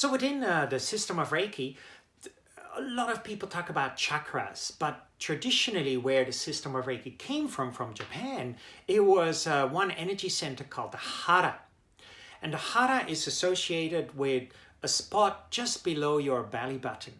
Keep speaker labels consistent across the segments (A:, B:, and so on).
A: So within the system of Reiki, a lot of people talk about chakras, but traditionally where the system of Reiki came from Japan, it was one energy center called the hara. And the hara is associated with a spot just below your belly button.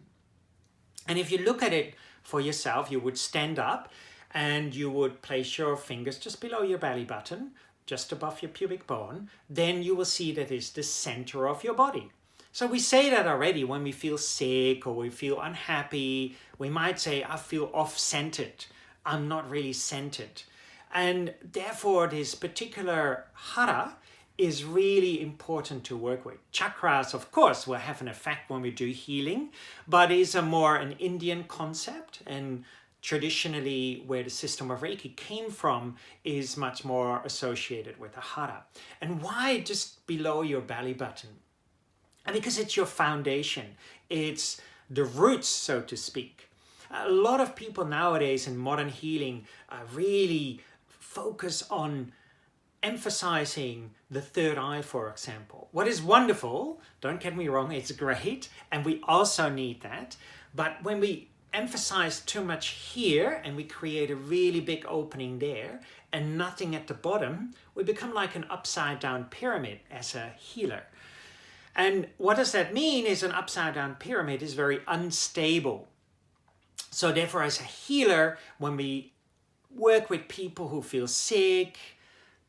A: And if you look at it for yourself, you would stand up and you would place your fingers just below your belly button, just above your pubic bone. Then you will see that it's the center of your body. So we say that already when we feel sick or we feel unhappy. We might say, I feel off-centered. I'm not really centered. And therefore, this particular hara is really important to work with. Chakras, of course, will have an effect when we do healing, but is a more an Indian concept, and traditionally where the system of Reiki came from is much more associated with the hara. And why just below your belly button? And because it's your foundation, it's the roots, so to speak. A lot of people nowadays in modern healing really focus on emphasizing the third eye, for example. What is wonderful, don't get me wrong, it's great, and we also need that. But when we emphasize too much here and we create a really big opening there and nothing at the bottom, we become like an upside down pyramid as a healer. And what does that mean is an upside down pyramid is very unstable. So therefore, as a healer, when we work with people who feel sick,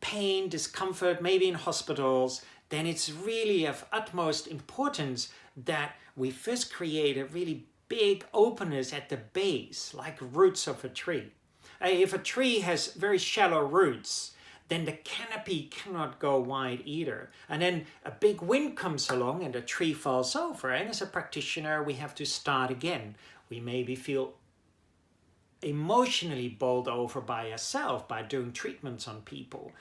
A: pain, discomfort, maybe in hospitals, then it's really of utmost importance that we first create a really big openness at the base, like roots of a tree. If a tree has very shallow roots, then the canopy cannot go wide either. And then a big wind comes along and the tree falls over. And as a practitioner, we have to start again. We maybe feel emotionally bowled over by ourselves by doing treatments on people.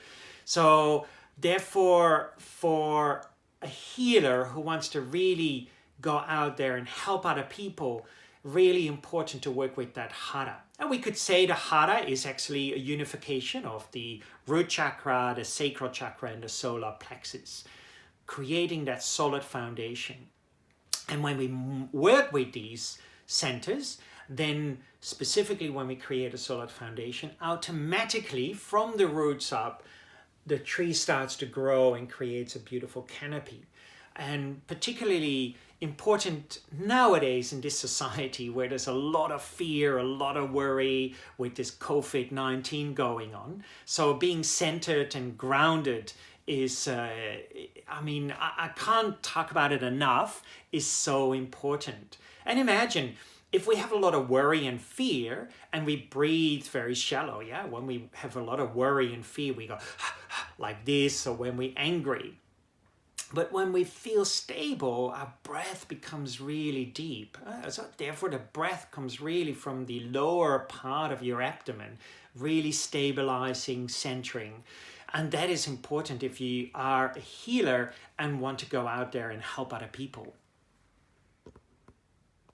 A: So therefore, for a healer who wants to really go out there and help other people, really important to work with that hara. And we could say the hara is actually a unification of the root chakra, the sacral chakra, and the solar plexus, creating that solid foundation. And when we work with these centers, then specifically when we create a solid foundation, automatically from the roots up, the tree starts to grow and creates a beautiful canopy. And particularly important nowadays in this society where there's a lot of fear, a lot of worry with this COVID-19 going on. So being centered and grounded is, I can't talk about it enough, is so important. And imagine if we have a lot of worry and fear and we breathe very shallow, yeah? When we have a lot of worry and fear, we go like this, or when we're angry. But when we feel stable, our breath becomes really deep. So therefore, the breath comes really from the lower part of your abdomen, really stabilizing, centering. And that is important if you are a healer and want to go out there and help other people.